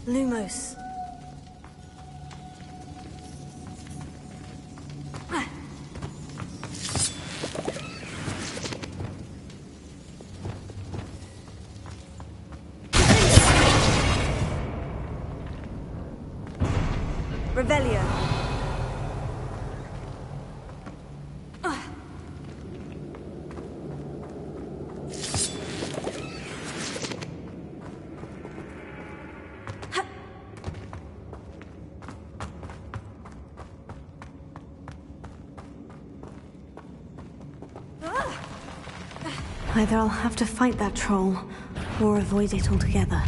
Lumos. Revelio. Either I'll have to fight that troll, or avoid it altogether.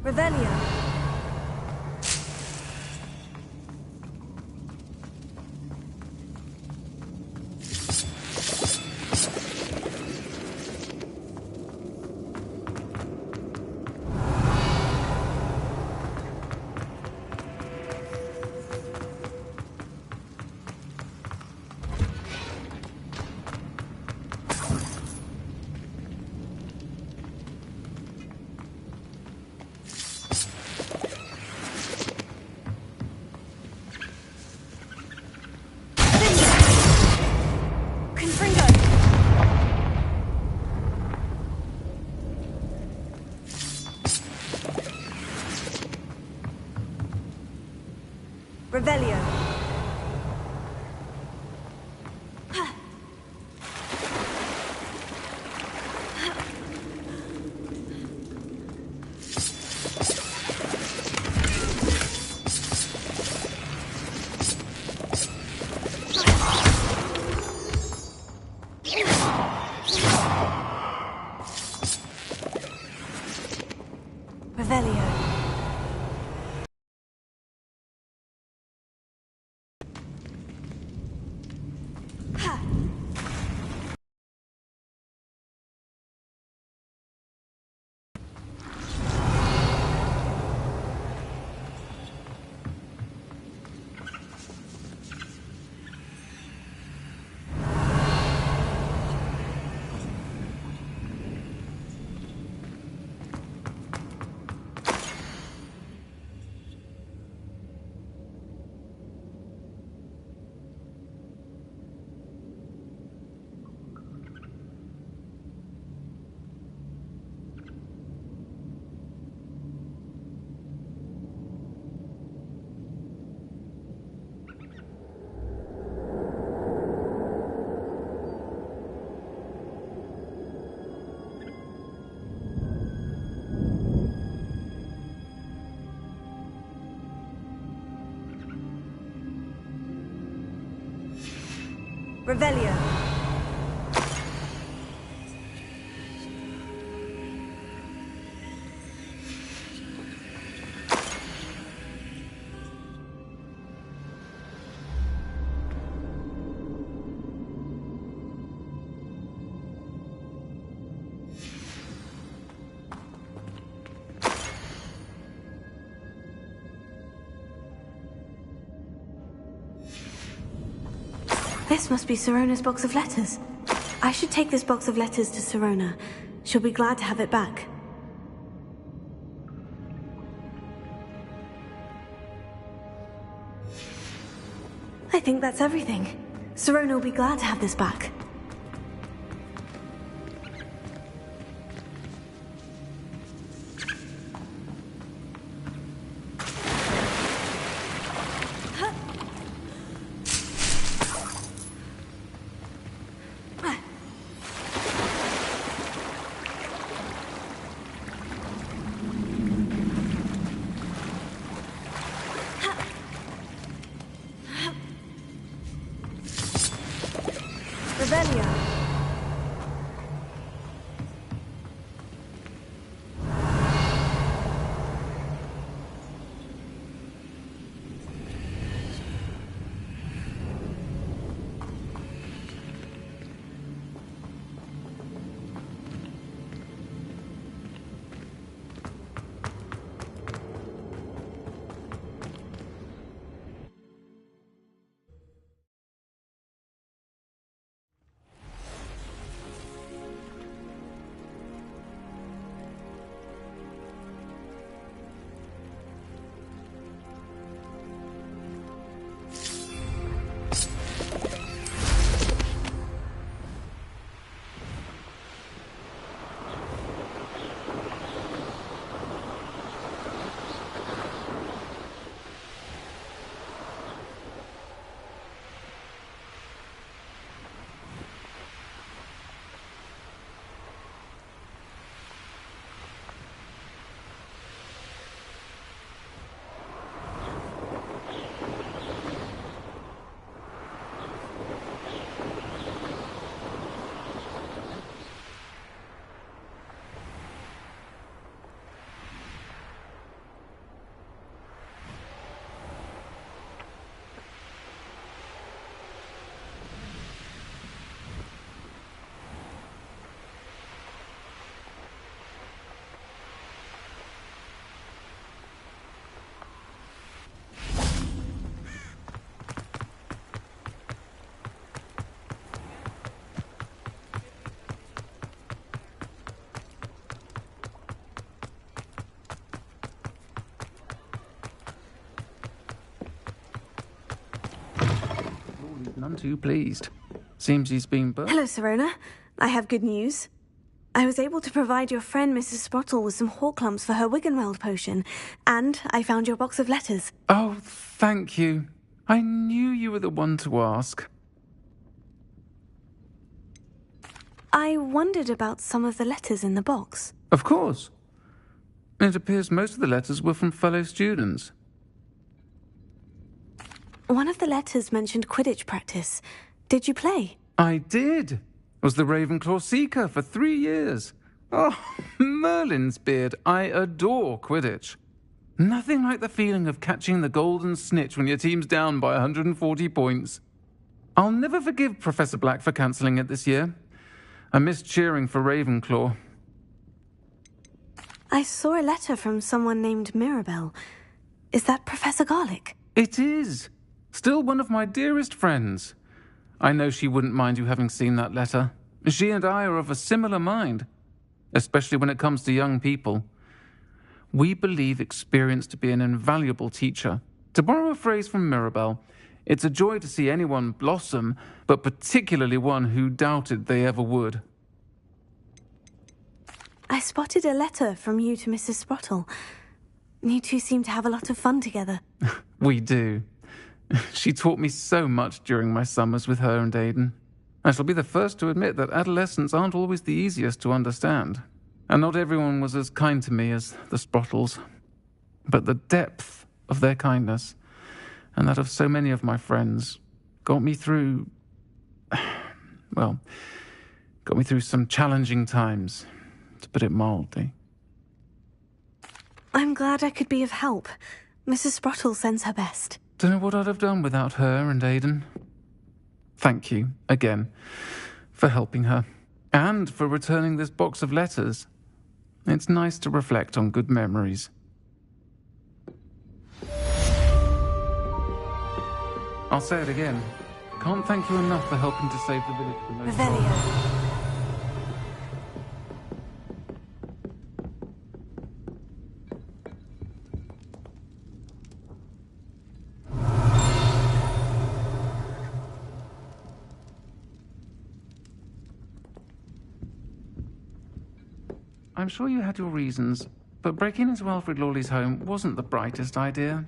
Revelio. Revelio. Revelio. Revelio. This must be Sirona's box of letters. I should take this box of letters to Sirona. She'll be glad to have it back. I think that's everything. Sirona will be glad to have this back. Revelio. None too pleased. Seems he's been burnt. Hello, Sirona. I have good news. I was able to provide your friend Mrs. Sprottle with some Horklumps for her Wiggenweld potion, and I found your box of letters. Oh, thank you. I knew you were the one to ask. I wondered about some of the letters in the box. Of course. It appears most of the letters were from fellow students. One of the letters mentioned Quidditch practice. Did you play? I did. Was the Ravenclaw Seeker for 3 years. Oh, Merlin's beard. I adore Quidditch. Nothing like the feeling of catching the golden snitch when your team's down by 140 points. I'll never forgive Professor Black for cancelling it this year. I missed cheering for Ravenclaw. I saw a letter from someone named Mirabelle. Is that Professor Garlick? It is. Still one of my dearest friends. I know she wouldn't mind you having seen that letter. She and I are of a similar mind, especially when it comes to young people. We believe experience to be an invaluable teacher. To borrow a phrase from Mirabelle, it's a joy to see anyone blossom, but particularly one who doubted they ever would. I spotted a letter from you to Mrs. Sprottle. You two seem to have a lot of fun together. We do. She taught me so much during my summers with her and Aidan. I shall be the first to admit that adolescents aren't always the easiest to understand, and not everyone was as kind to me as the Sprottles. But the depth of their kindness, and that of so many of my friends, got me through well, got me through some challenging times, to put it mildly. I'm glad I could be of help. Mrs. Sprottle sends her best. Don't know what I'd have done without her and Aidan. Thank you, again, for helping her, and for returning this box of letters. It's nice to reflect on good memories. I'll say it again. Can't thank you enough for helping to save the village from those... Revelio. I'm sure you had your reasons, but breaking into Alfred Lawley's home wasn't the brightest idea.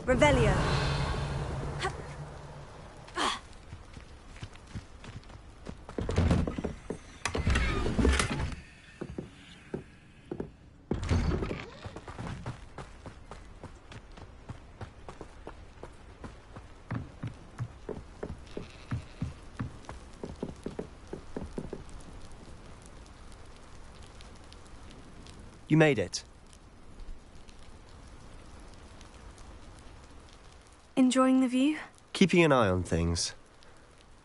Revelio. You made it. Enjoying the view? Keeping an eye on things.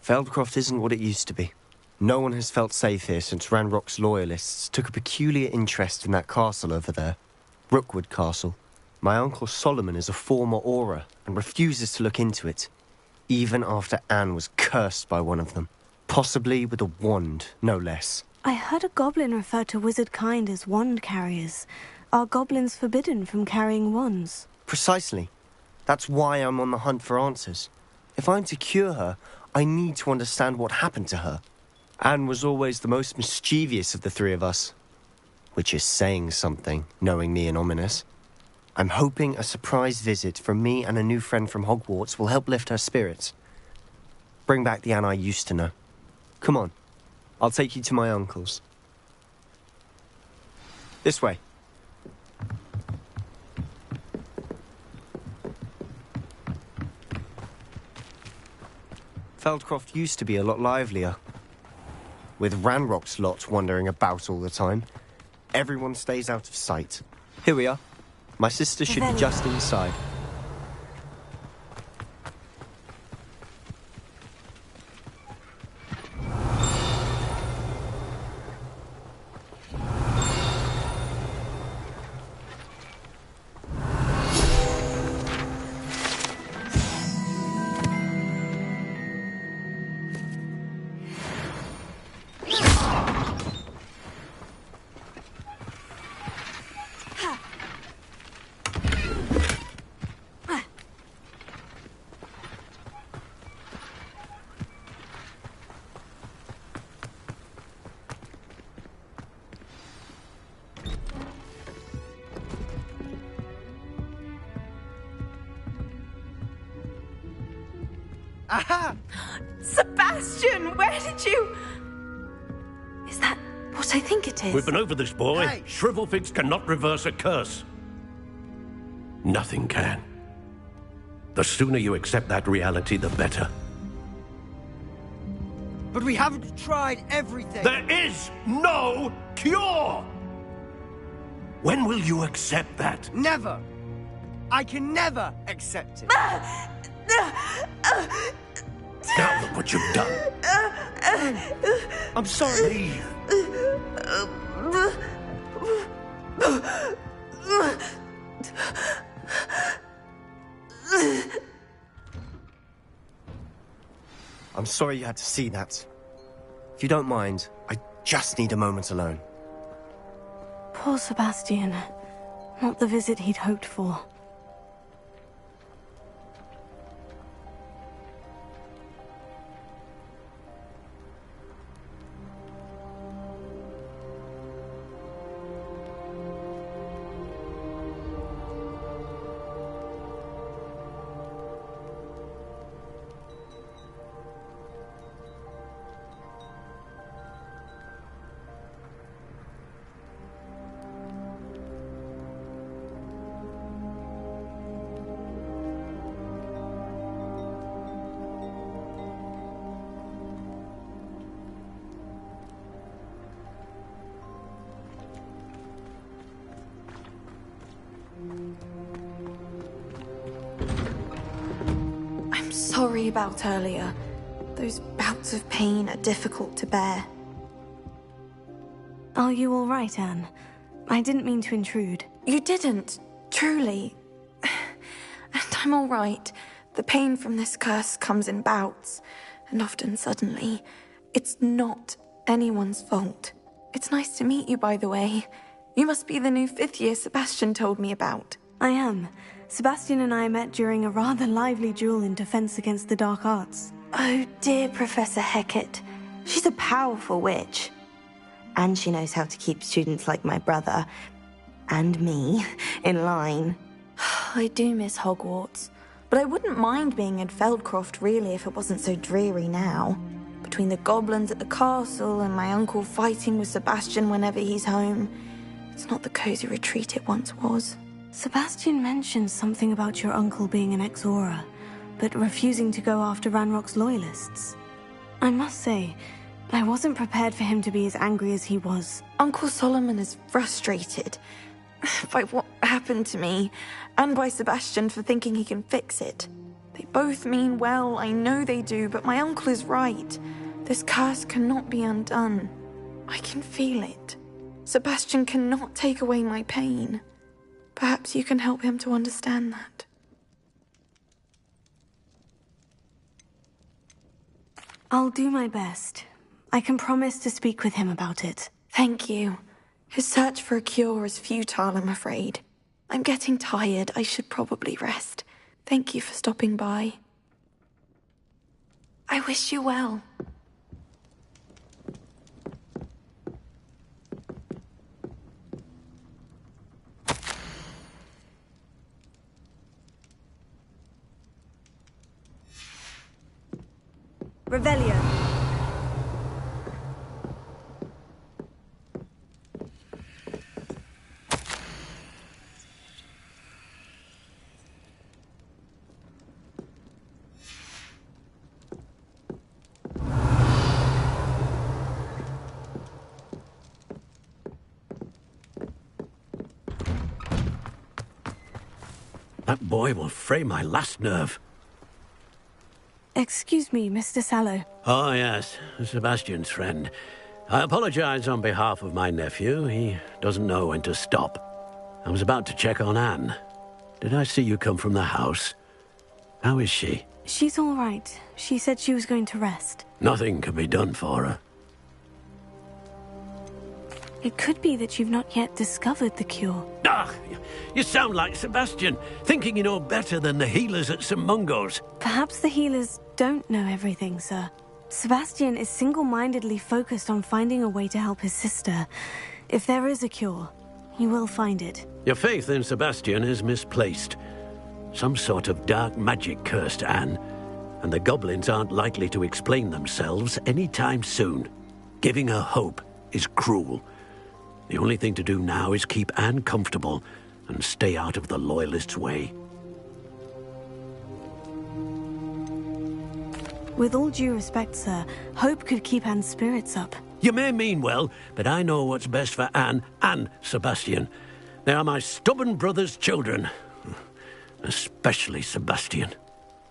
Feldcroft isn't what it used to be. No one has felt safe here since Ranrock's loyalists took a peculiar interest in that castle over there. Rookwood Castle. My uncle Solomon is a former Auror and refuses to look into it, even after Anne was cursed by one of them. Possibly with a wand, no less. I heard a goblin refer to wizard kind as wand carriers. Are goblins forbidden from carrying wands? Precisely. That's why I'm on the hunt for answers. If I'm to cure her, I need to understand what happened to her. Anne was always the most mischievous of the three of us. Which is saying something, knowing me and Ominous. I'm hoping a surprise visit from me and a new friend from Hogwarts will help lift her spirits. Bring back the Anne I used to know. Come on. I'll take you to my uncle's. This way. Feldcroft used to be a lot livelier. With Ranrock's lot wandering about all the time, everyone stays out of sight. Here we are. My sister should be just inside. Aha! Sebastian, where did you... Is that what I think it is? We've been over this, boy. Hey. Shrivelfigs cannot reverse a curse. Nothing can. The sooner you accept that reality, the better. But we haven't tried everything. There is no cure! When will you accept that? Never. I can never accept it. Now look what you've done. I'm sorry. Leave. I'm sorry you had to see that. If you don't mind, I just need a moment alone. Poor Sebastian. Not the visit he'd hoped for. I'm sorry about earlier. Those bouts of pain are difficult to bear. Are you all right, Anne? I didn't mean to intrude. You didn't, truly. And I'm all right. The pain from this curse comes in bouts, and often suddenly. It's not anyone's fault. It's nice to meet you, by the way. You must be the new 5th year Sebastian told me about. I am. Sebastian and I met during a rather lively duel in Defense Against the Dark Arts. Oh, dear Professor Hecat. She's a powerful witch. And she knows how to keep students like my brother, and me, in line. I do miss Hogwarts, but I wouldn't mind being in Feldcroft, really, if it wasn't so dreary now. Between the goblins at the castle and my uncle fighting with Sebastian whenever he's home, it's not the cozy retreat it once was. Sebastian mentioned something about your uncle being an ex-Auror, but refusing to go after Ranrock's loyalists. I must say, I wasn't prepared for him to be as angry as he was. Uncle Solomon is frustrated by what happened to me, and by Sebastian for thinking he can fix it. They both mean well, I know they do, but my uncle is right. This curse cannot be undone. I can feel it. Sebastian cannot take away my pain. Perhaps you can help him to understand that. I'll do my best. I can promise to speak with him about it. Thank you. His search for a cure is futile, I'm afraid. I'm getting tired. I should probably rest. Thank you for stopping by. I wish you well. Revelio. That boy will fray my last nerve. Excuse me, Mr. Sallow. Oh, yes, Sebastian's friend. I apologize on behalf of my nephew. He doesn't know when to stop. I was about to check on Anne. Did I see you come from the house? How is she? She's all right. She said she was going to rest. Nothing can be done for her. It could be that you've not yet discovered the cure. Ah, you sound like Sebastian, thinking you know better than the healers at St. Mungo's. Perhaps the healers don't know everything, sir. Sebastian is single-mindedly focused on finding a way to help his sister. If there is a cure, he will find it. Your faith in Sebastian is misplaced. Some sort of dark magic cursed Anne, and the goblins aren't likely to explain themselves anytime soon. Giving her hope is cruel. The only thing to do now is keep Anne comfortable and stay out of the Loyalists' way. With all due respect, sir, hope could keep Anne's spirits up. You may mean well, but I know what's best for Anne and Sebastian. They are my stubborn brother's children. Especially Sebastian.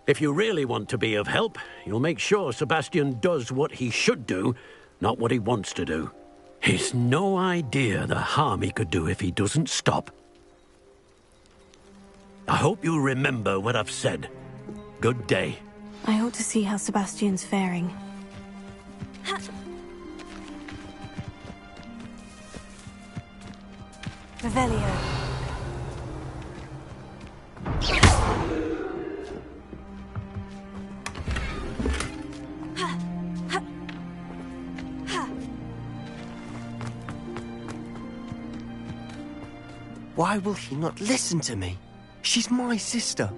If you really want to be of help, you'll make sure Sebastian does what he should do, not what he wants to do. He's no idea the harm he could do if he doesn't stop. I hope you'll remember what I've said. Good day. I ought to see how Sebastian's faring. Revelio. Why will he not listen to me? She's my sister.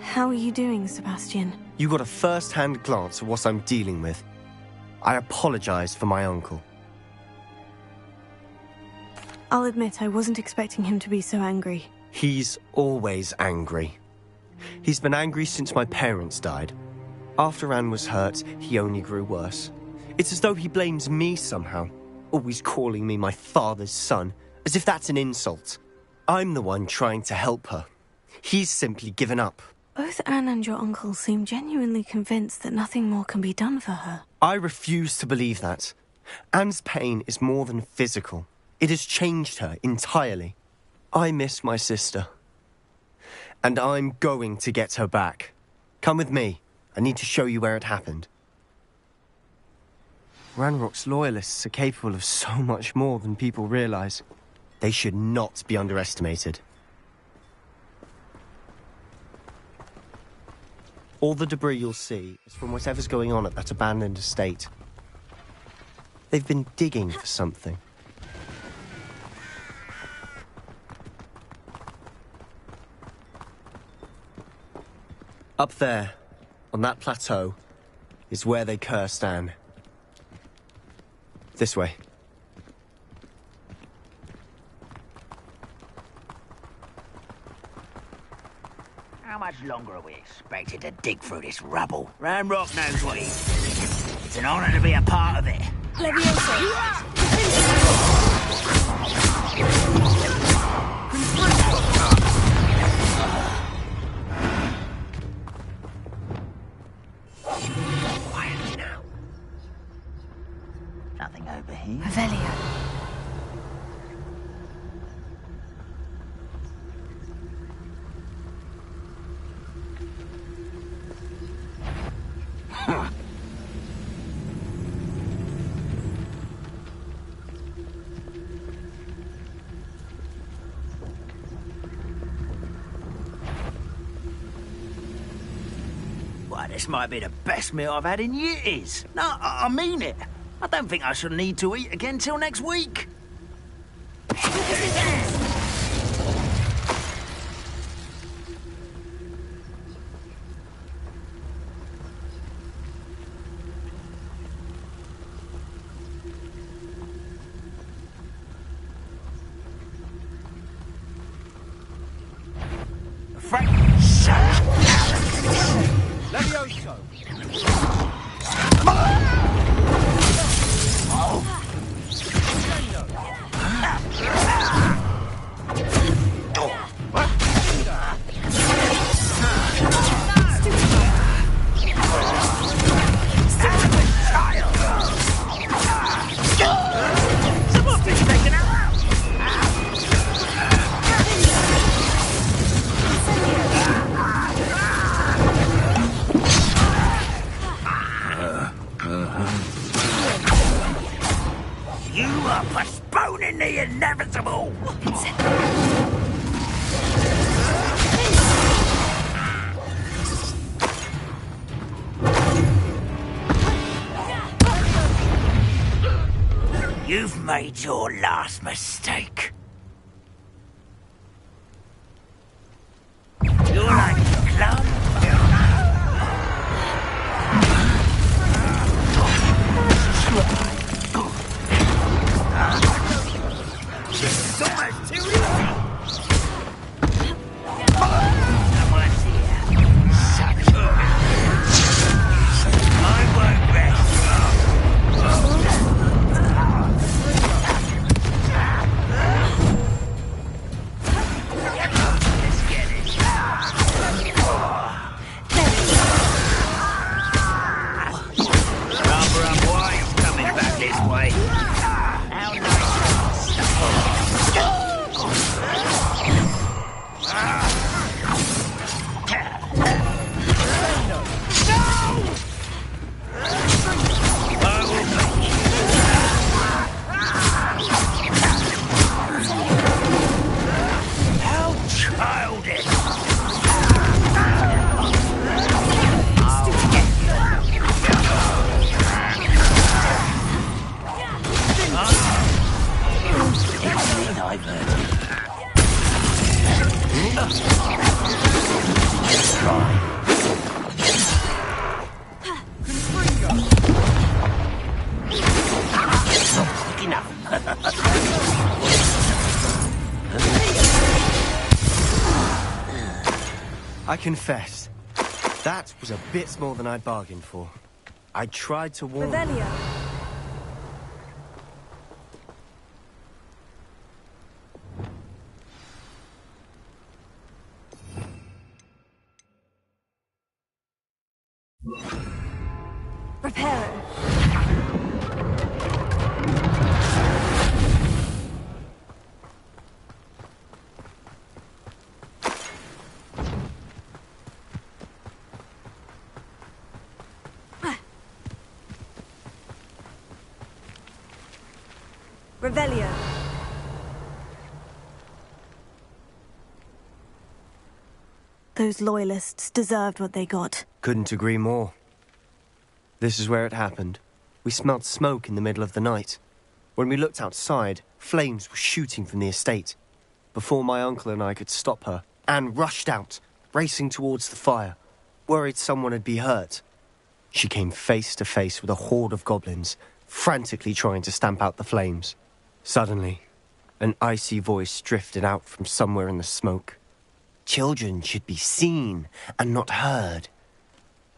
How are you doing, Sebastian? You got a first-hand glance at what I'm dealing with. I apologize for my uncle. I'll admit I wasn't expecting him to be so angry. He's always angry. He's been angry since my parents died. After Anne was hurt, he only grew worse. It's as though he blames me somehow, always calling me my father's son, as if that's an insult. I'm the one trying to help her. He's simply given up. Both Anne and your uncle seem genuinely convinced that nothing more can be done for her. I refuse to believe that. Anne's pain is more than physical. It has changed her entirely. I miss my sister. And I'm going to get her back. Come with me. I need to show you where it happened. Ranrock's Loyalists are capable of so much more than people realize. They should not be underestimated. All the debris you'll see is from whatever's going on at that abandoned estate. They've been digging for something. Up there, on that plateau, is where they cursed Anne. This way. How much longer are we expected to dig through this rubble? Ranrock knows what he's... It's an honor to be a part of it. Quiet now. Nothing over here. Revelio. Why, this might be the best meal I've had in years. No, I mean it. I don't think I shall need to eat again till next week. Frank, Levioso! You are postponing the inevitable! You've made your last mistake. You're like a club. I confess, that was a bit more than I bargained for. I tried to warn... Revelio. Reparo. Revelio. Those loyalists deserved what they got. Couldn't agree more. This is where it happened. We smelled smoke in the middle of the night. When we looked outside, flames were shooting from the estate. Before my uncle and I could stop her, Anne rushed out, racing towards the fire, worried someone had been hurt. She came face to face with a horde of goblins, frantically trying to stamp out the flames. Suddenly, an icy voice drifted out from somewhere in the smoke. Children should be seen and not heard.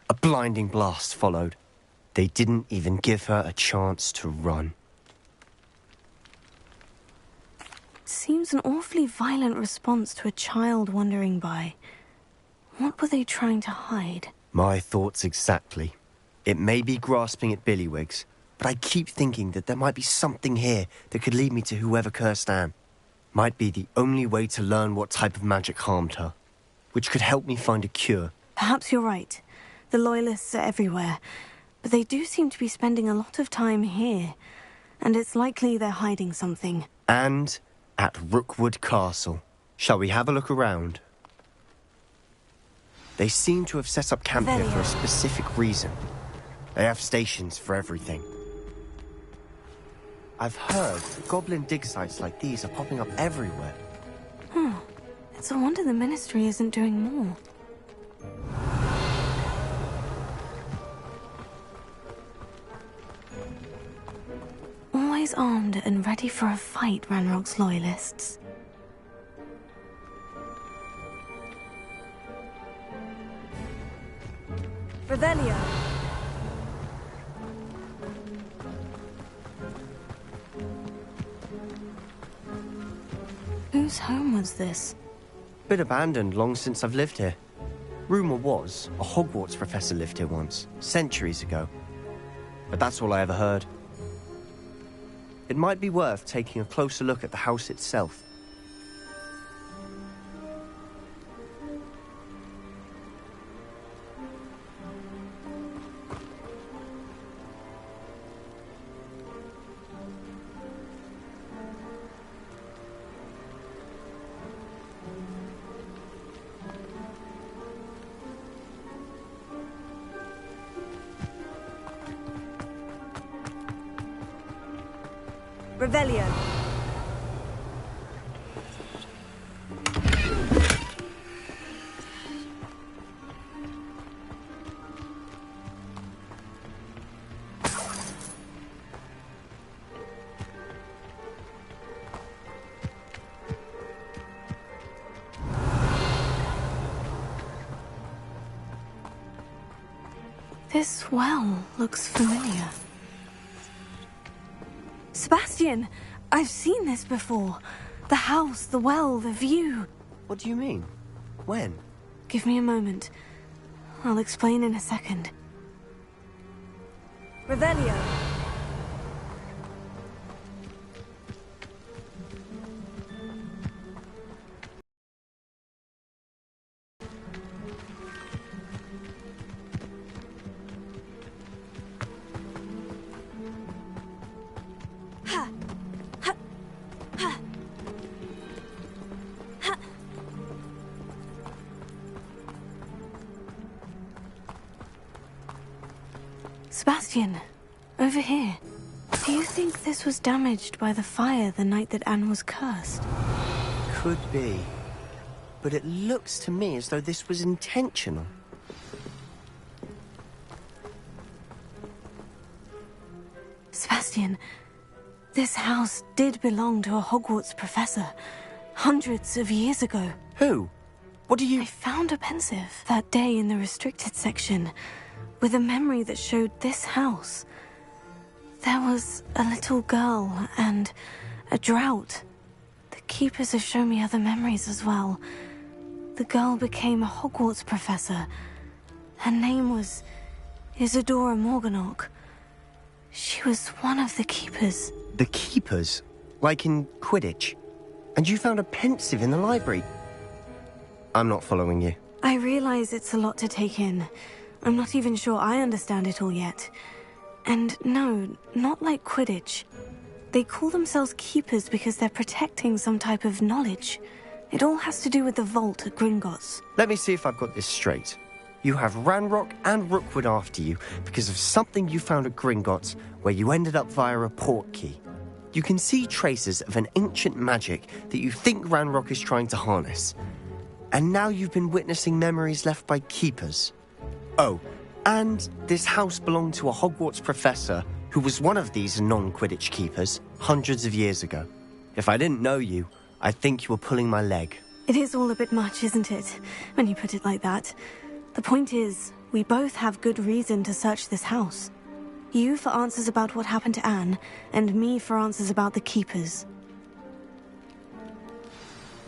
A blinding blast followed. They didn't even give her a chance to run. Seems an awfully violent response to a child wandering by. What were they trying to hide? My thoughts exactly. It may be grasping at Billywigs, but I keep thinking that there might be something here that could lead me to whoever cursed Anne. Might be the only way to learn what type of magic harmed her, which could help me find a cure. Perhaps you're right. The Loyalists are everywhere, but they do seem to be spending a lot of time here, and it's likely they're hiding something. And at Rookwood Castle. Shall we have a look around? They seem to have set up camp here for a specific reason. They have stations for everything. I've heard that goblin dig sites like these are popping up everywhere. It's a wonder the Ministry isn't doing more. Always armed and ready for a fight, Ranrock's Loyalists. Revelio. Whose home was this? Bit abandoned long since I've lived here. Rumour was a Hogwarts professor lived here once, centuries ago. But that's all I ever heard. It might be worth taking a closer look at the house itself. Revelio. This well looks familiar. Sebastian! I've seen this before. The house, the well, the view. What do you mean? When? Give me a moment. I'll explain in a second. Revelio. Sebastian, over here. Do you think this was damaged by the fire the night that Anne was cursed? Could be. But it looks to me as though this was intentional. Sebastian, this house did belong to a Hogwarts professor, hundreds of years ago. Who? What do you... I found a pensive that day in the restricted section with a memory that showed this house. There was a little girl and a drought. The keepers have shown me other memories as well. The girl became a Hogwarts professor. Her name was Isadora Morganach. She was one of the keepers. The keepers? Like in Quidditch? And you found a pensive in the library? I'm not following you. I realize it's a lot to take in. I'm not even sure I understand it all yet. And no, not like Quidditch. They call themselves keepers because they're protecting some type of knowledge. It all has to do with the vault at Gringotts. Let me see if I've got this straight. You have Ranrock and Rookwood after you because of something you found at Gringotts where you ended up via a port key. You can see traces of an ancient magic that you think Ranrock is trying to harness. And now you've been witnessing memories left by keepers. Oh, and this house belonged to a Hogwarts professor who was one of these non-Quidditch keepers hundreds of years ago. If I didn't know you, I'd think you were pulling my leg. It is all a bit much, isn't it, when you put it like that? The point is, we both have good reason to search this house. You for answers about what happened to Anne, and me for answers about the keepers.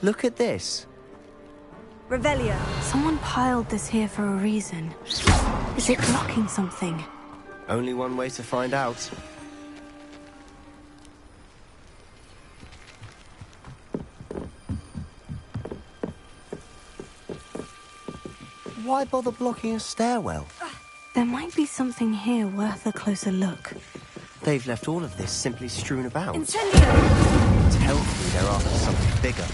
Look at this. Revelio. Someone piled this here for a reason. Is it blocking something? Only one way to find out. Why bother blocking a stairwell? There might be something here worth a closer look. They've left all of this simply strewn about. Incendio! Tells me they're after something bigger.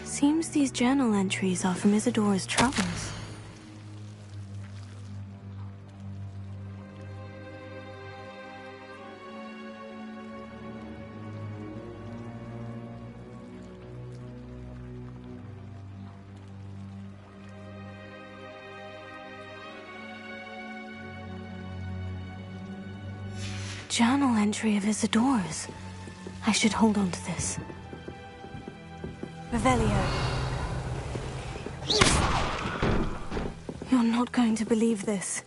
Seems these journal entries are from Isadora's travels. Journal entry of Isadora's. I should hold on to this. Revelio. You're not going to believe this.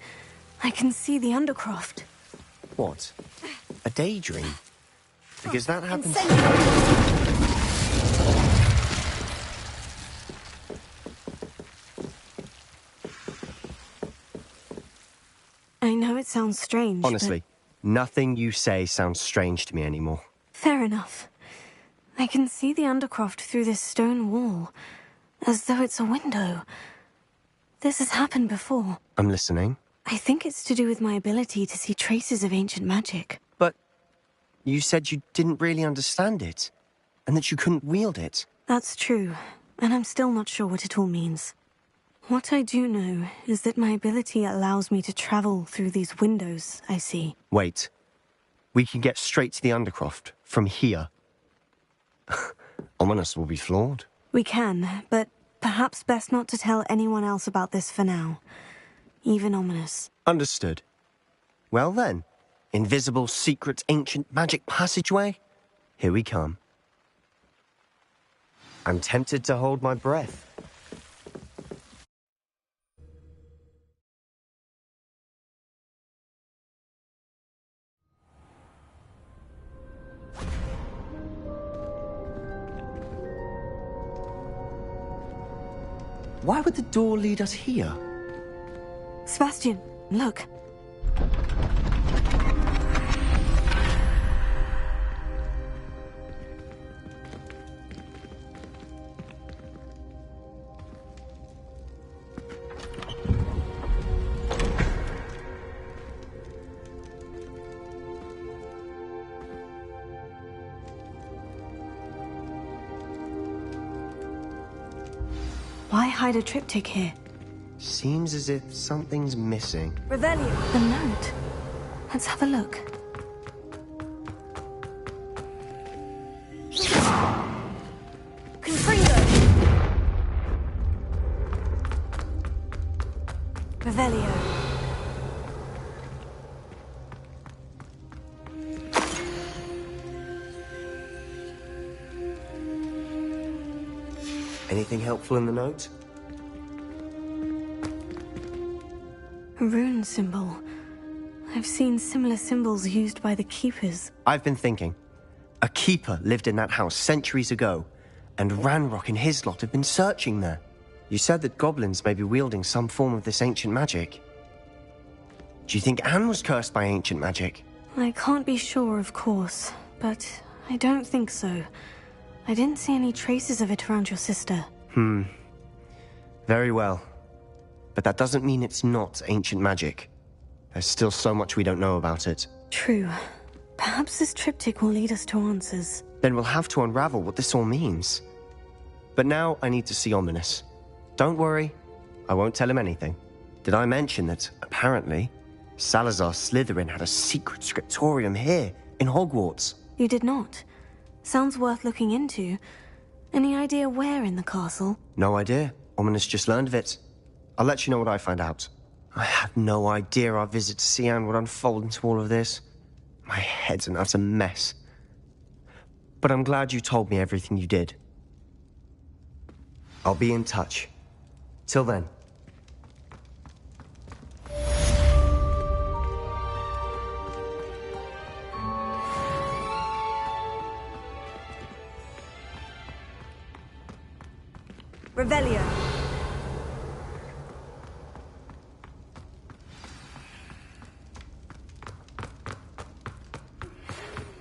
I can see the Undercroft. What? A daydream? Because that happens... I know it sounds strange, Honestly, nothing you say sounds strange to me anymore. Fair enough. I can see the Undercroft through this stone wall, as though it's a window. This has happened before. I'm listening. I think it's to do with my ability to see traces of ancient magic. But you said you didn't really understand it, and that you couldn't wield it. That's true, and I'm still not sure what it all means. What I do know is that my ability allows me to travel through these windows I see. Wait. We can get straight to the Undercroft from here. Ominous will be flawed. We can, but perhaps best not to tell anyone else about this for now. Even Ominous. Understood. Well then, invisible, secret, ancient magic passageway? Here we come. I'm tempted to hold my breath. Why would the door lead us here? Sebastian, look. Why hide a triptych here? Seems as if something's missing. Revelio. The note. Let's have a look. Confringo. Revelio. Anything helpful in the note? A rune symbol. I've seen similar symbols used by the Keepers. I've been thinking. A keeper lived in that house centuries ago, and Ranrock and his lot have been searching there. You said that goblins may be wielding some form of this ancient magic. Do you think Anne was cursed by ancient magic? I can't be sure, of course, but I don't think so. I didn't see any traces of it around your sister. Very well. But that doesn't mean it's not ancient magic. There's still so much we don't know about it. True. Perhaps this triptych will lead us to answers. Then we'll have to unravel what this all means. But now I need to see Ominous. Don't worry, I won't tell him anything. Did I mention that, apparently, Salazar Slytherin had a secret scriptorium here, in Hogwarts? You did not. Sounds worth looking into. Any idea where in the castle? No idea. Ominous just learned of it. I'll let you know what I find out. I had no idea our visit to Cian would unfold into all of this. My head's an utter mess. But I'm glad you told me everything you did. I'll be in touch. Till then. Revelio.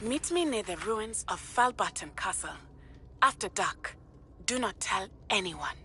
Meet me near the ruins of Falbottom Castle. After dark. Do not tell anyone.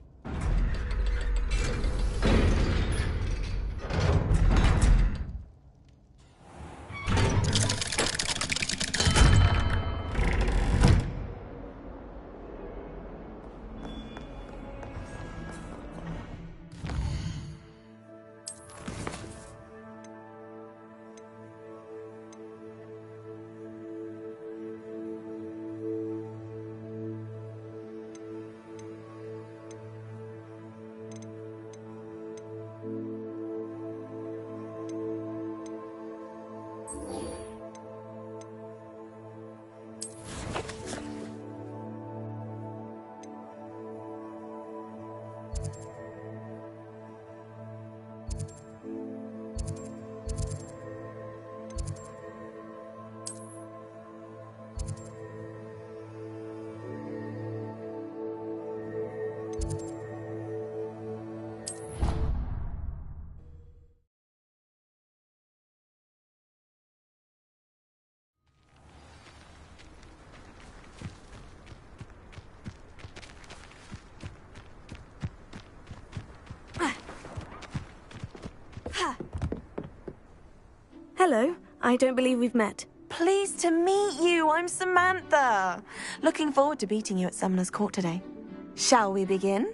Hello. I don't believe we've met. Pleased to meet you. I'm Samantha. Looking forward to beating you at Summoner's Court today. Shall we begin?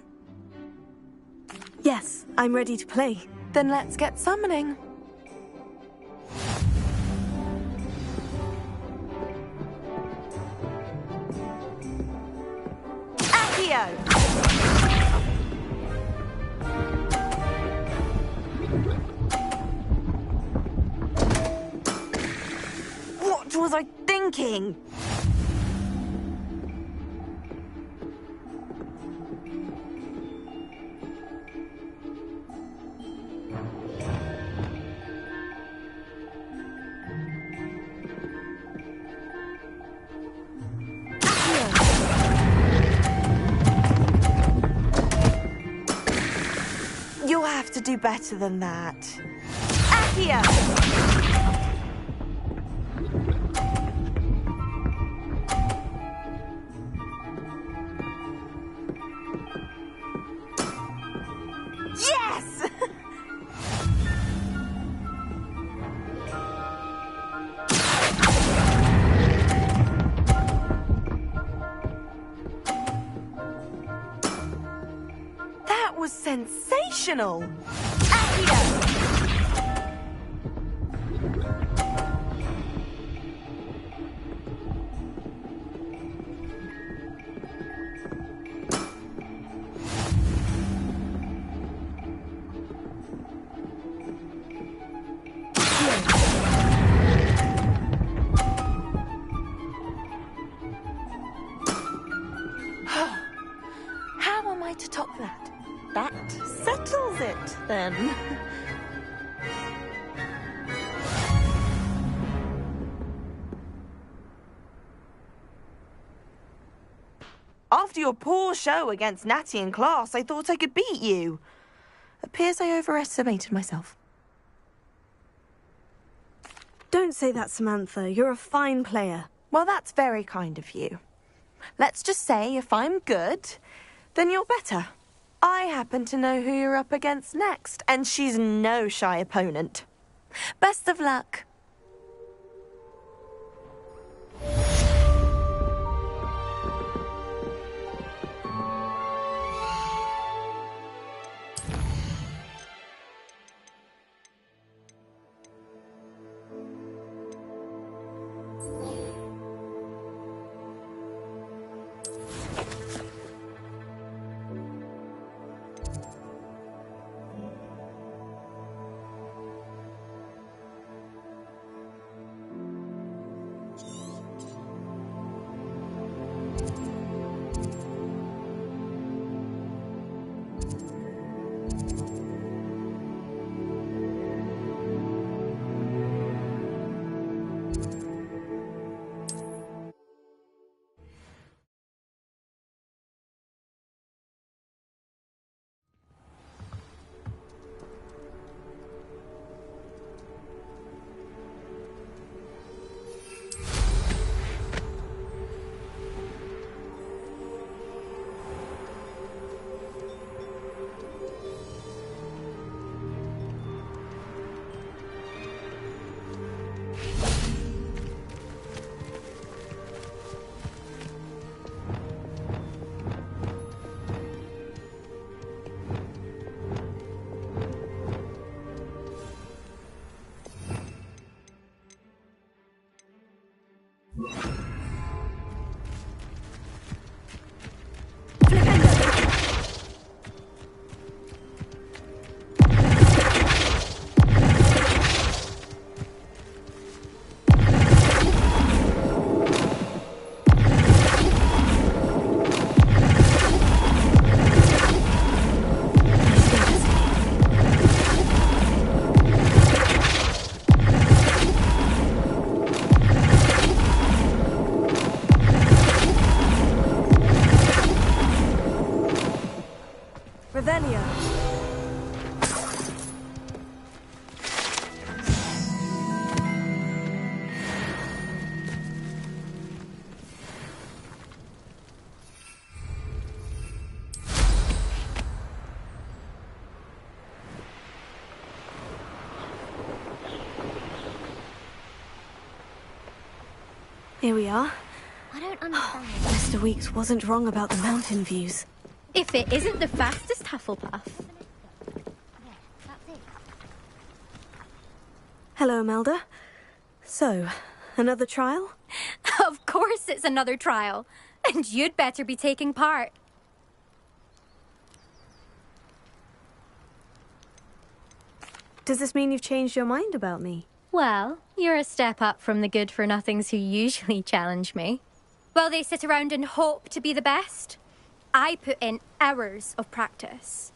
Yes, I'm ready to play. Then let's get summoning. Accio! What was I thinking? You'll have to do better than that. Accio! Yes! That was sensational! then. After your poor show against Natty in class, I thought I could beat you. Appears I overestimated myself. Don't say that, Samantha. You're a fine player. Well, that's very kind of you. Let's just say if I'm good, then you're better. I happen to know who you're up against next, and she's no shy opponent. Best of luck. Here we are. I don't understand. Mr. Weeks wasn't wrong about the mountain views. If it isn't the fastest Hufflepuff. Hello, Imelda. So, another trial? Of course it's another trial. And you'd better be taking part. Does this mean you've changed your mind about me? Well, you're a step up from the good-for-nothings who usually challenge me. While they sit around and hope to be the best, I put in hours of practice.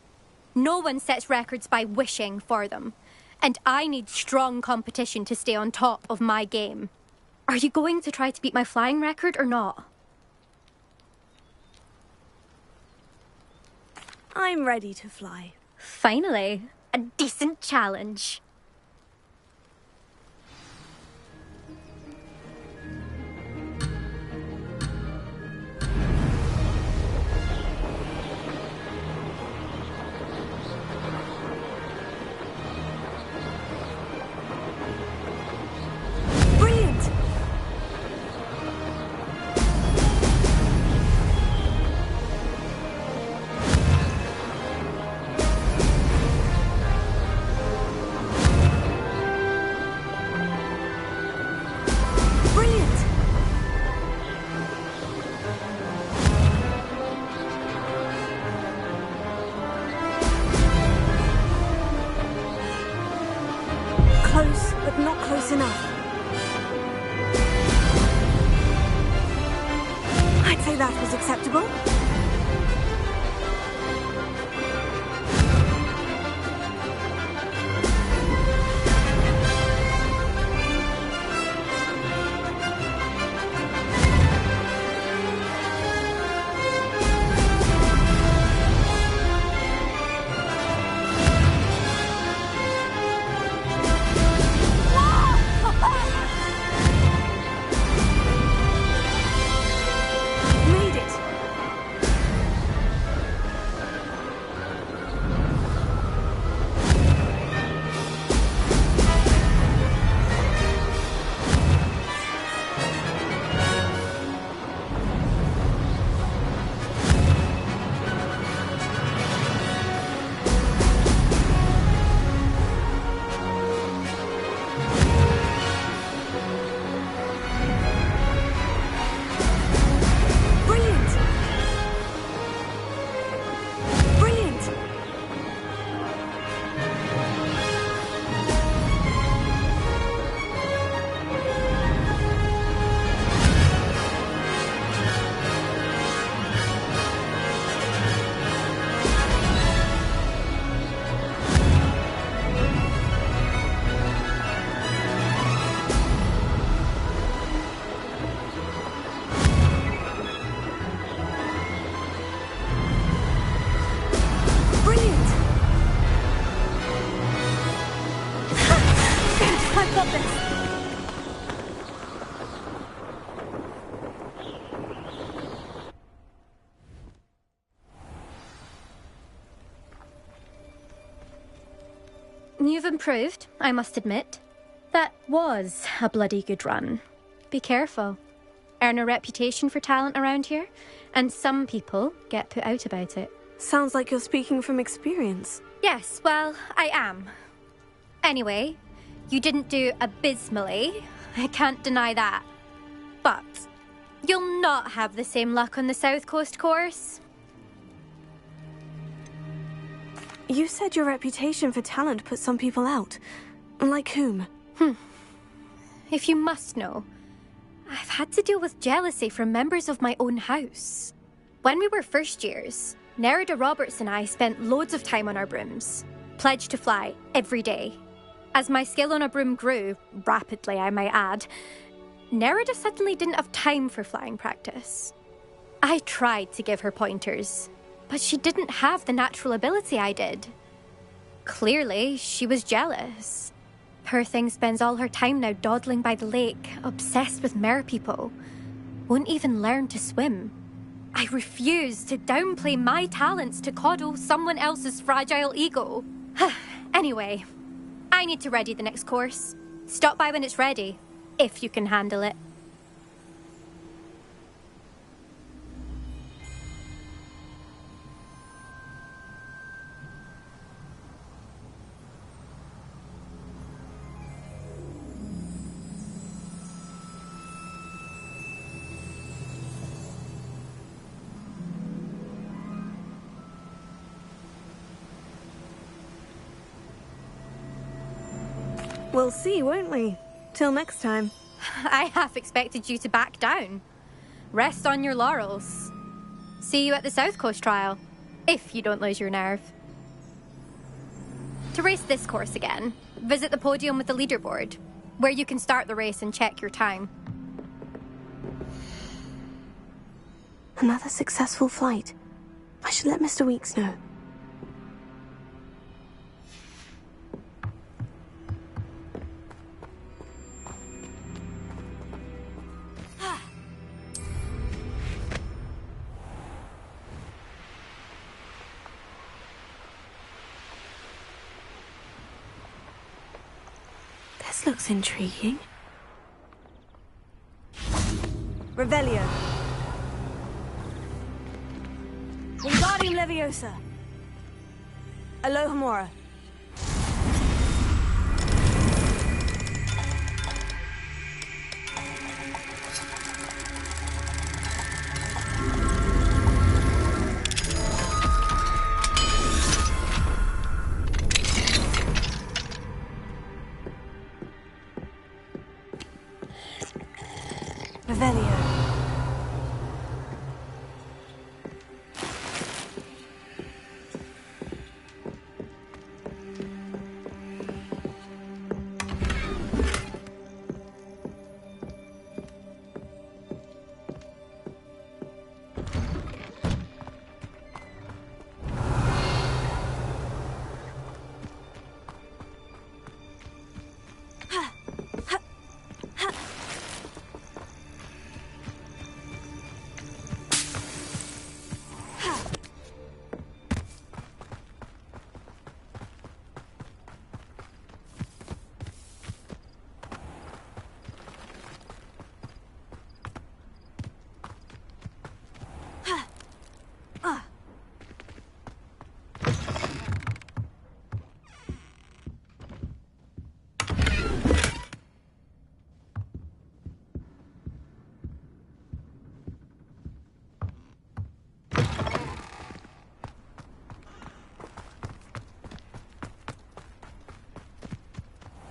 No one sets records by wishing for them, and I need strong competition to stay on top of my game. Are you going to try to beat my flying record or not? I'm ready to fly. Finally, a decent challenge. Brilliant! Brilliant! Close, but not close enough. I'd say that was acceptable. You've improved, I must admit. That was a bloody good run. Be careful. Earn a reputation for talent around here, and some people get put out about it. Sounds like you're speaking from experience. Yes, well, I am. Anyway, you didn't do abysmally. I can't deny that. But you'll not have the same luck on the South Coast course. You said your reputation for talent put some people out. Like whom? If you must know, I've had to deal with jealousy from members of my own house. When we were first years, Nerida Roberts and I spent loads of time on our brooms, pledged to fly every day. As my skill on a broom grew, rapidly I might add, Nerida suddenly didn't have time for flying practice. I tried to give her pointers, but she didn't have the natural ability I did. Clearly, she was jealous. Poor thing spends all her time now dawdling by the lake, obsessed with merpeople. Won't even learn to swim. I refuse to downplay my talents to coddle someone else's fragile ego. Anyway, I need to ready the next course. Stop by when it's ready, if you can handle it. We'll see, won't we? Till next time. I half expected you to back down. Rest on your laurels. See you at the South Coast trial, if you don't lose your nerve. To race this course again, visit the podium with the leaderboard, where you can start the race and check your time. Another successful flight. I should let Mr. Weeks know. This looks intriguing. Revelio. Wingardium Leviosa. Alohomora. Revelio.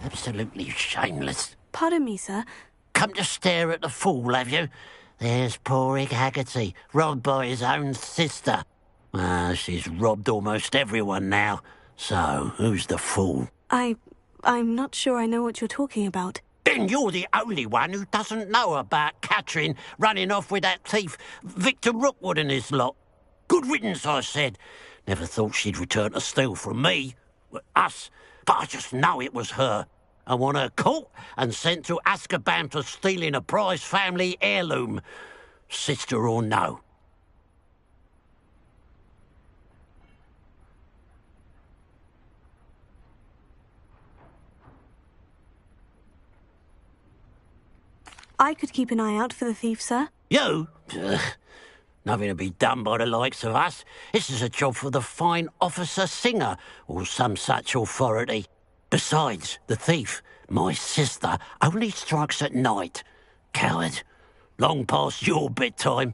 Absolutely shameless. Pardon me, sir. Come to stare at the fool, have you? There's poor Ig Haggerty, robbed by his own sister. She's robbed almost everyone now. So, who's the fool? I'm not sure I know what you're talking about. Then you're the only one who doesn't know about Catherine running off with that thief, Victor Rookwood and his lot. Good riddance, I said. Never thought she'd return to steal from me. Us. But I just know it was her. I want her caught and sent to Azkaban for stealing a prize family heirloom. Sister or no. I could keep an eye out for the thief, sir. You? Ugh. Nothing to be done by the likes of us. This is a job for the fine officer Singer, or some such authority. Besides, the thief, my sister, only strikes at night. Coward. Long past your bedtime.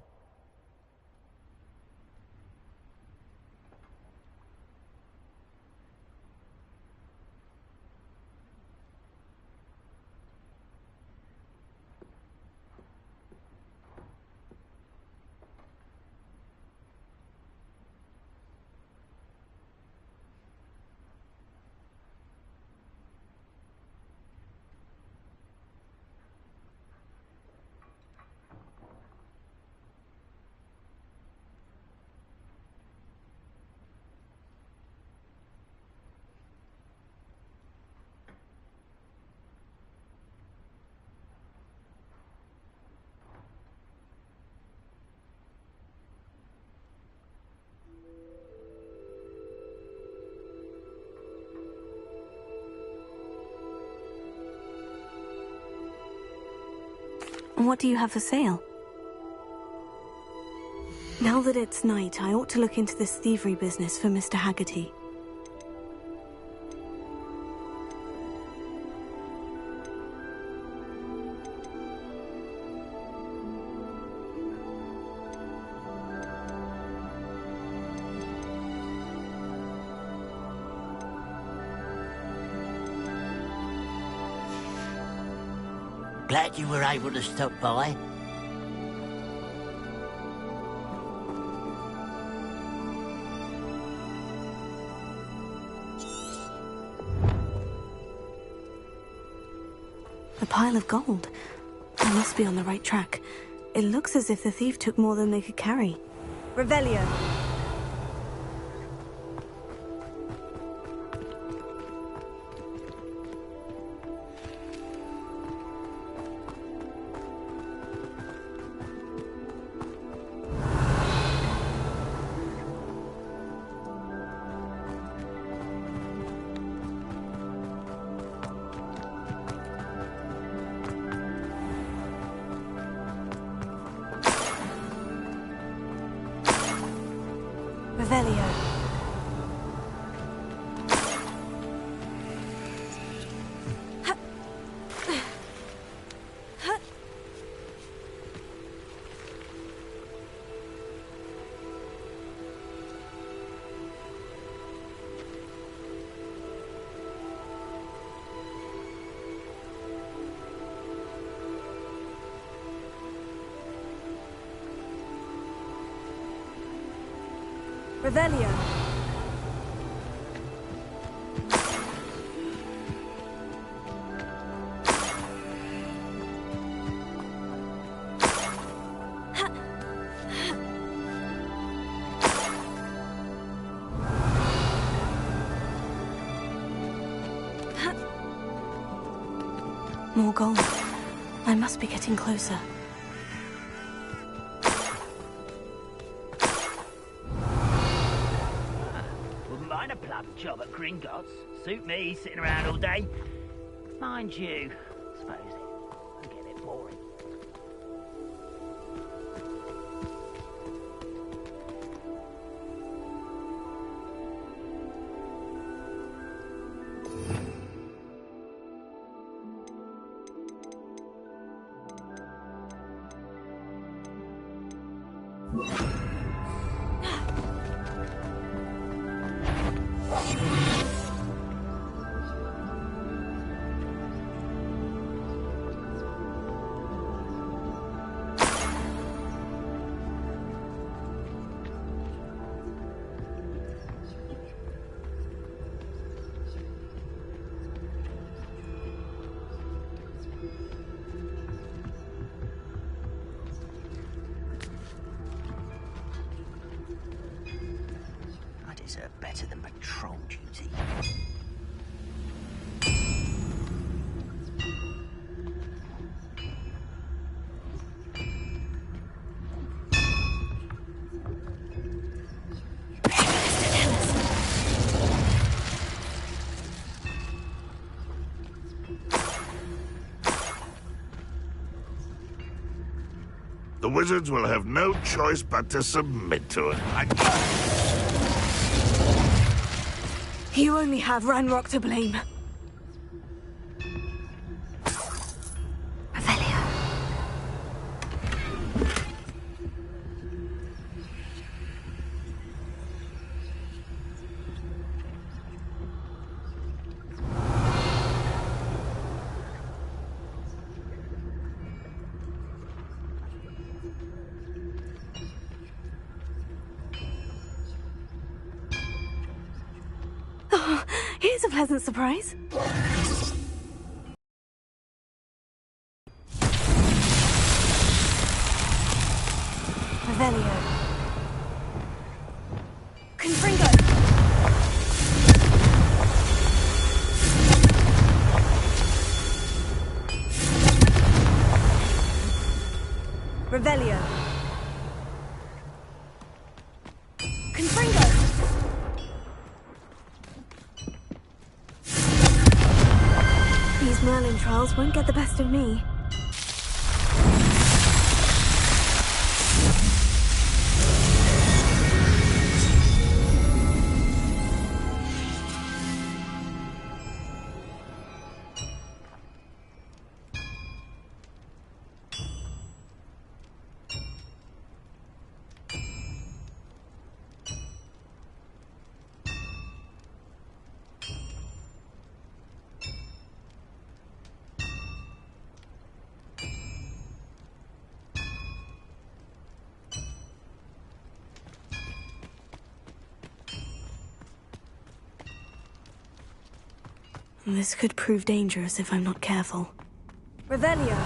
And what do you have for sale? Now that it's night, I ought to look into this thievery business for Mr. Haggerty. Glad you were able to stop by. A pile of gold. I must be on the right track. It looks as if the thief took more than they could carry. Revelio. Revelio. Revelio. More gold. I must be getting closer. A plum job at Gringotts. Suit me, sitting around all day. Mind you, I suppose it get a bit boring. Better than patrol duty. The wizards will have no choice but to submit to it. You only have Ranrock to blame. Revelio. Oh, here's a pleasant surprise. Revelio. Confringo. Revelio. Confringo. These Merlin trials won't get the best of me. This could prove dangerous if I'm not careful. Revelio.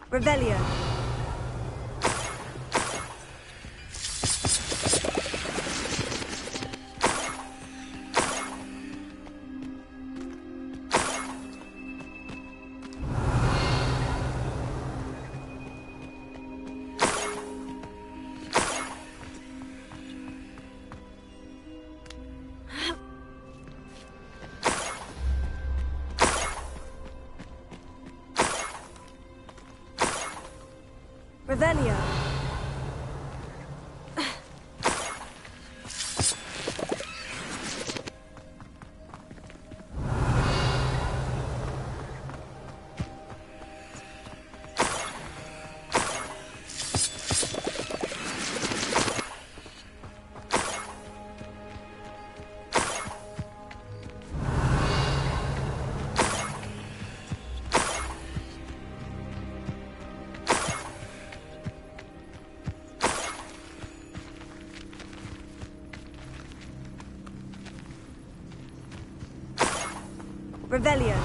Revelio. Revelio. Revelio.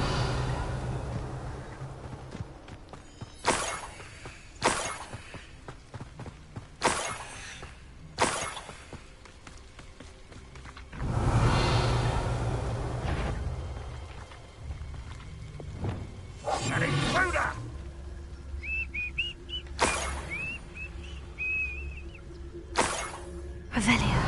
An intruder! Revelio.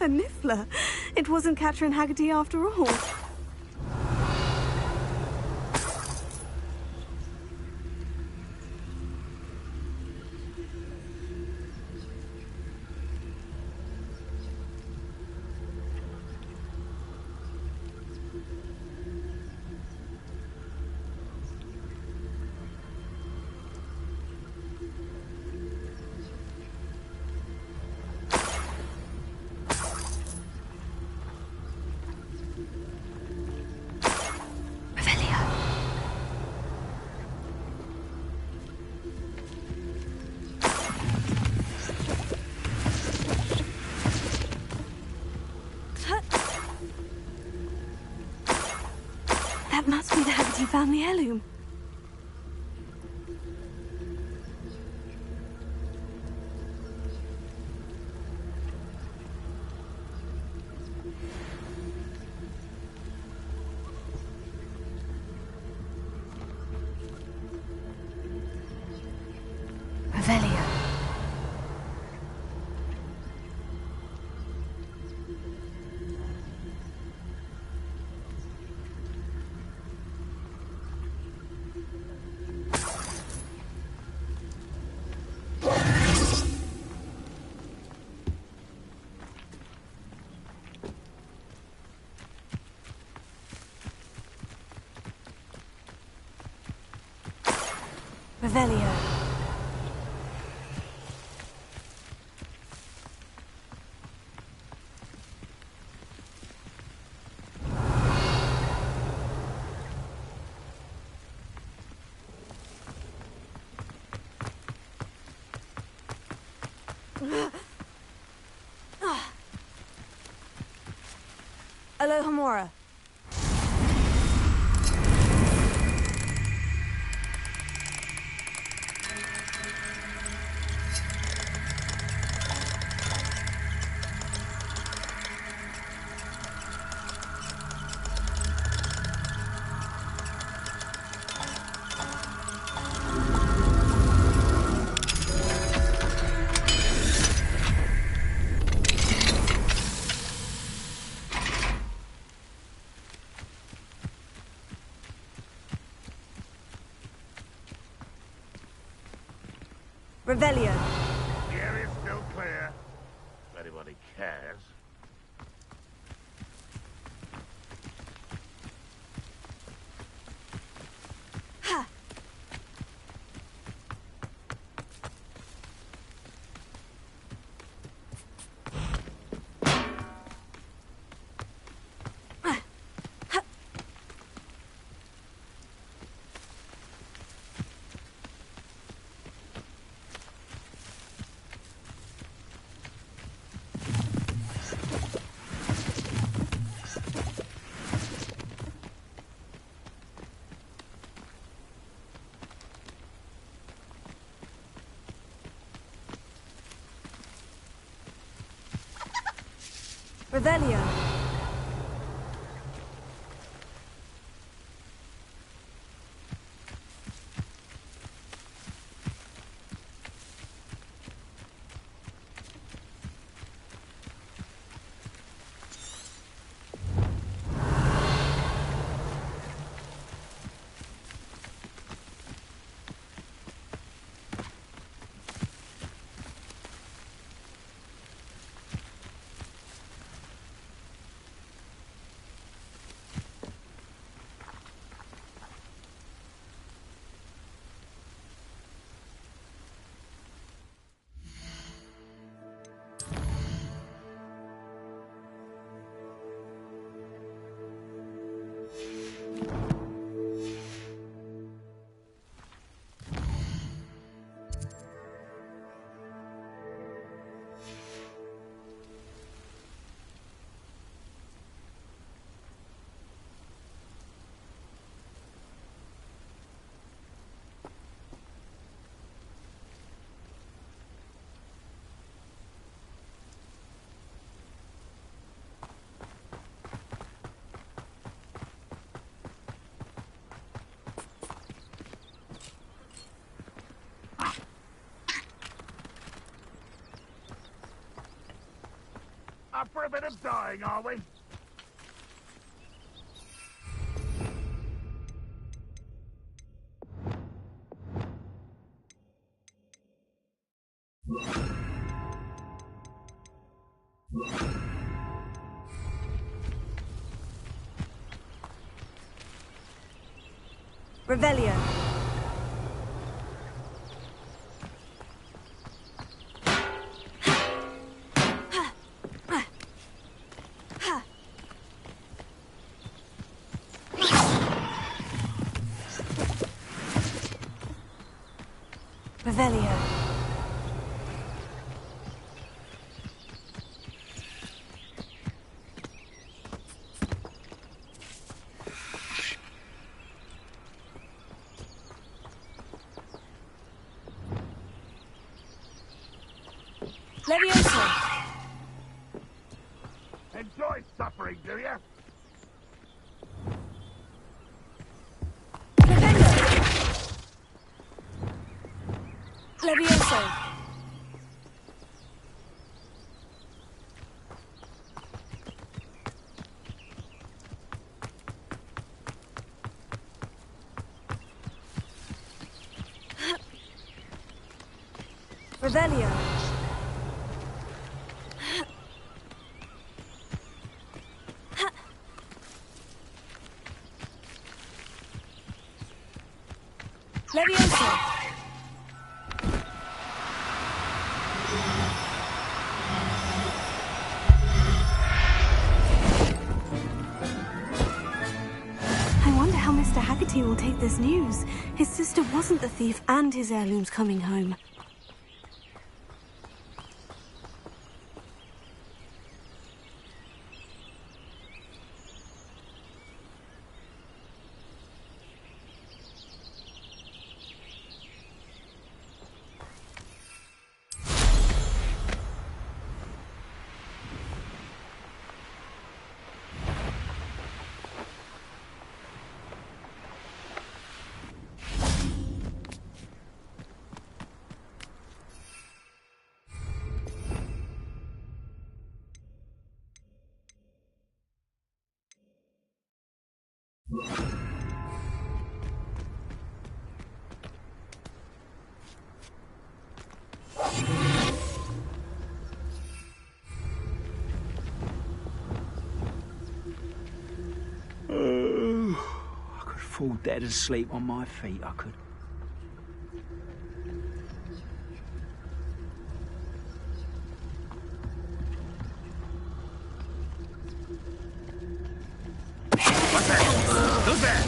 A Niffler. It wasn't Catherine Haggerty after all. That must be the Haggerty family heirloom. Revelio. Revelio. Alohomora. Revelio. The area's still clear. If anybody cares. Ha! Revelio. Up for a bit of dying, are we? Revelio. Revelio. Levioso! Enjoy suffering, do you? Levioso! Revelio! Levioso! I wonder how Mr. Haggerty will take this news. His sister wasn't the thief and his heirloom's coming home. I could fall dead asleep on my feet, I could. What's that? Who's there?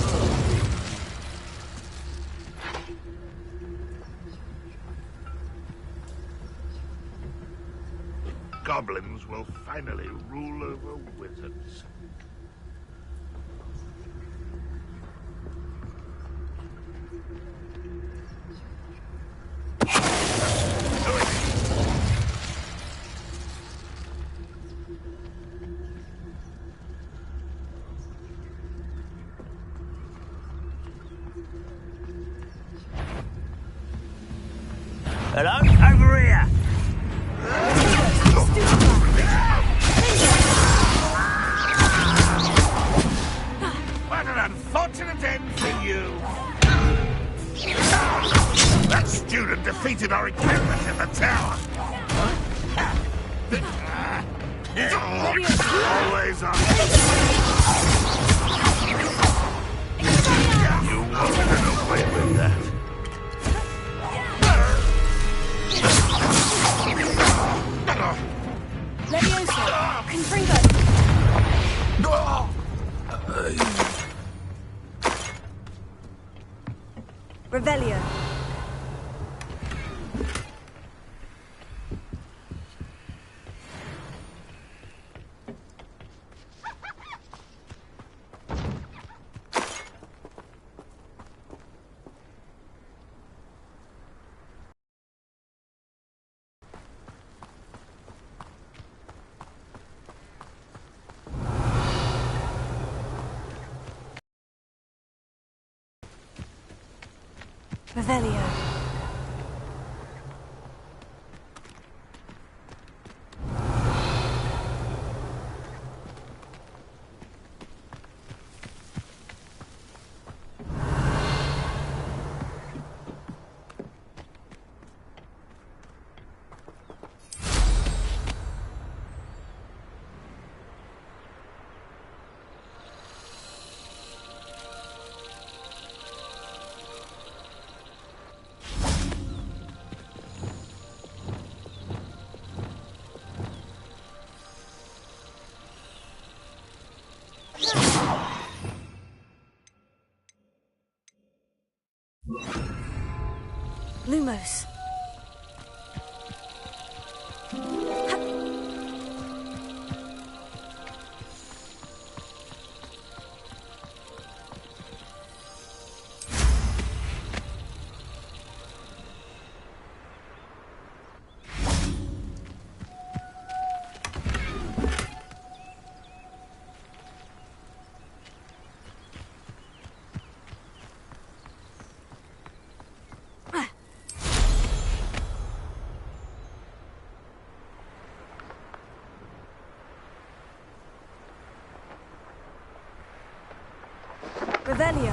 Goblins will finally rule over wizards. Hello? Over here! What an unfortunate end for you! That student defeated our encampment in the tower! Always on! You wanted to get away with that. Levioso! Confringo! Revelio! Revelio. Lumos. Revelio.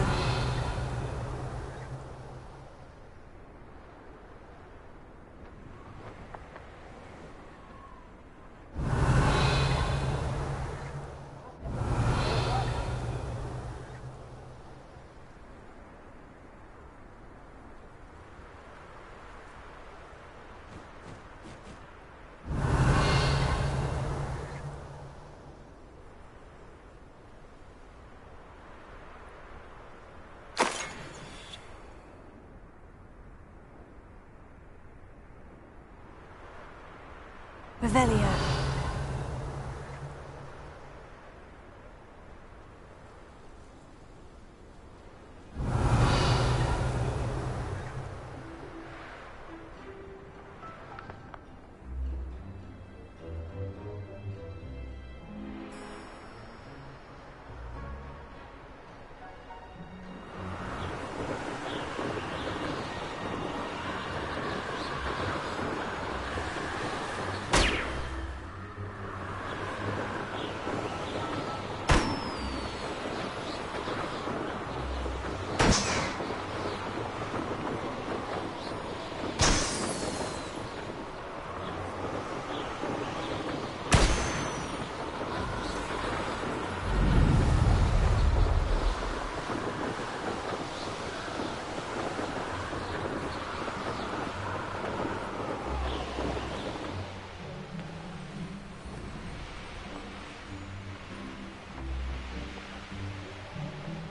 Revelio.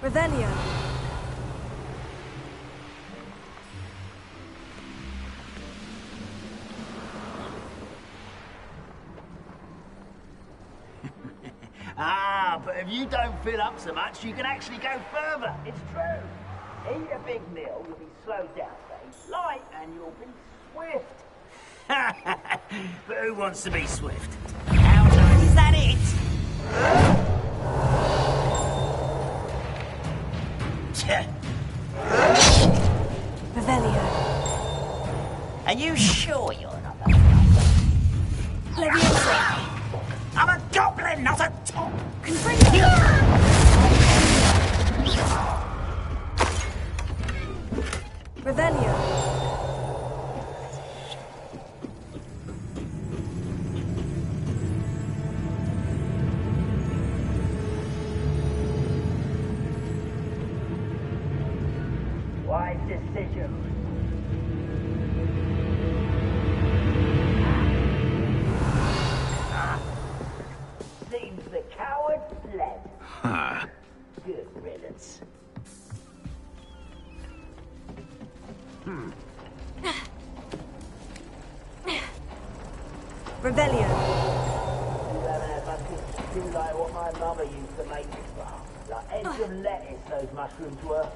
Revelio. Ah, but if you don't fill up so much, you can actually go further. It's true. Eat a big meal, you'll be slowed down, stay light, and you'll be swift. But who wants to be swift? How nice is that it? Revelio. Are you sure you're not a Leviosa. I'm a goblin, not a top. Revelio. Wise decision. Seems the coward fled. Huh. Good riddance. Revelio. You haven't had mushrooms too like what my mother used to make. Like heads of lettuce, those mushrooms were.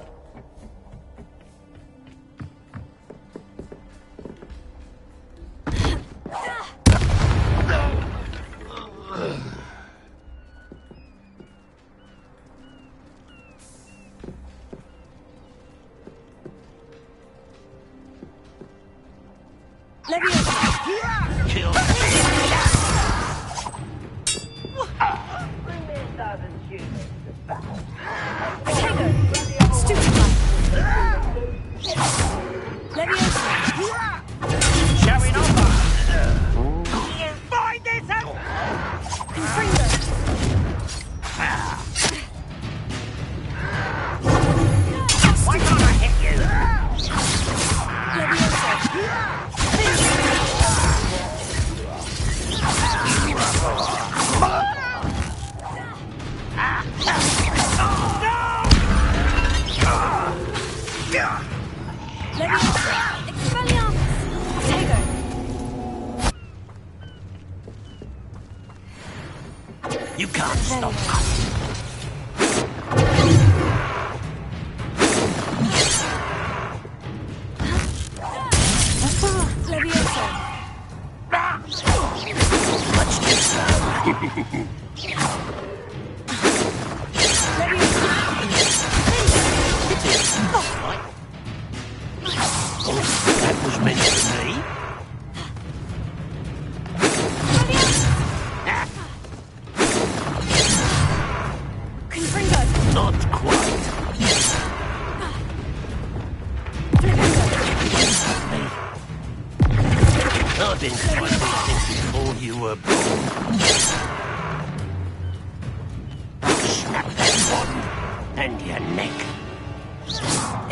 Leviosa. Bring me a dozen humans to battle. Stupefy.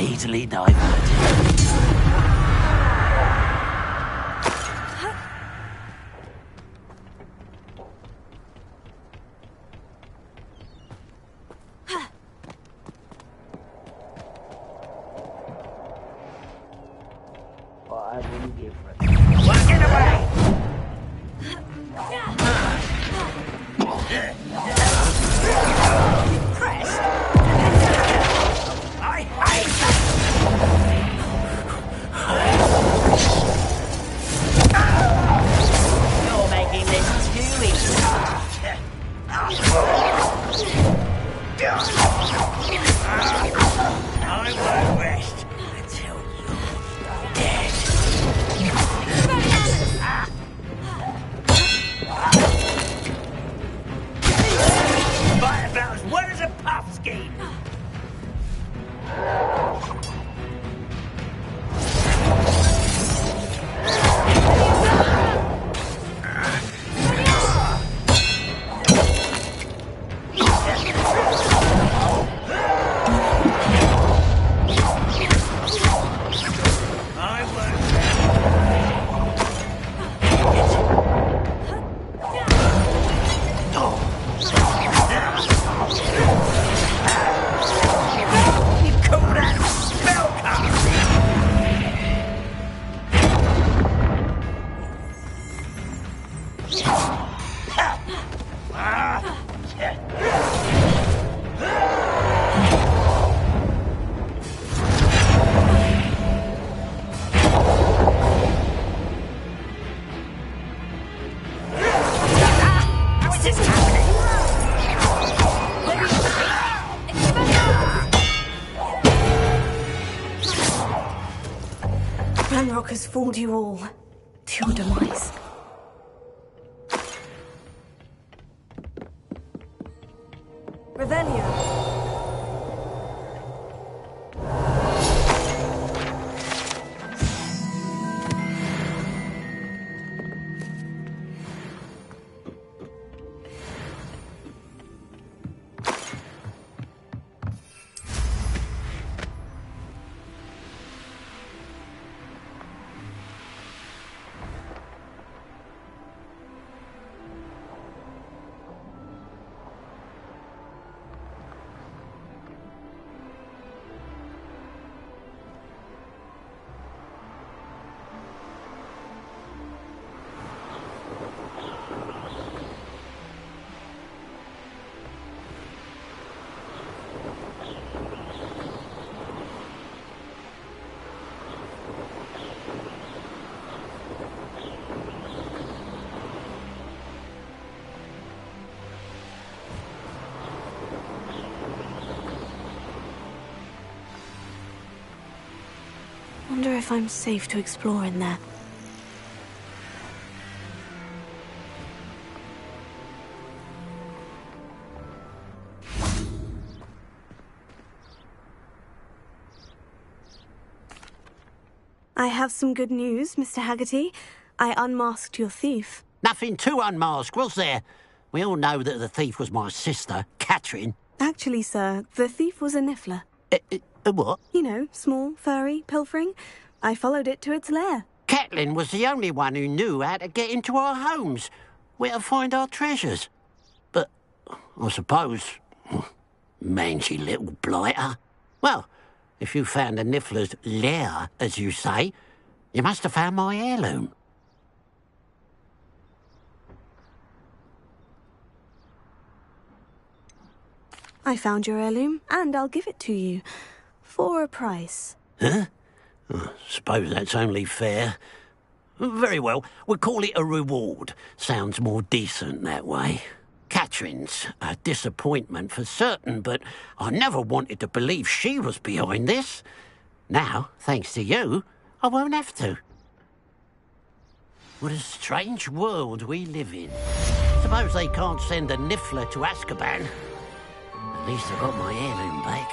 Easily diverted. I wouldn't give for it. Well, get away! Impressed? I hate that! You're making this too easy. I won't rest until you're dead. Fight about as well as a puffskein. Ranrock has fooled you all to your demise. Revelio. Wonder if I'm safe to explore in there. I have some good news, Mr. Haggerty. I unmasked your thief. Nothing to unmask, was there? We all know that the thief was my sister, Catherine. Actually, sir, the thief was a niffler. What? You know, small, furry, pilfering. I followed it to its lair. Catelyn was the only one who knew how to get into our homes, where to find our treasures. But, I suppose, mangy little blighter. Well, if you found the niffler's lair, as you say, you must have found my heirloom. I found your heirloom, and I'll give it to you. For a price. Huh? I suppose that's only fair. Very well, we'll call it a reward. Sounds more decent that way. Catherine's a disappointment for certain, but I never wanted to believe she was behind this. Now, thanks to you, I won't have to. What a strange world we live in. Suppose they can't send a niffler to Azkaban. At least I got my heirloom back.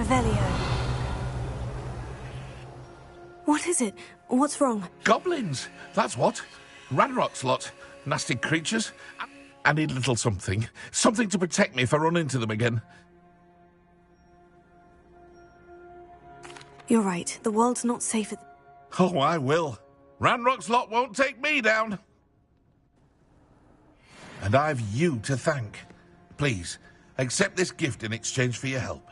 Revelio. What is it? What's wrong? Goblins, that's what. Ranrock's lot. Nasty creatures. I need a little something. Something to protect me if I run into them again. You're right. The world's not safe at... Oh, I will. Ranrock's lot won't take me down. And I've you to thank. Please, accept this gift in exchange for your help.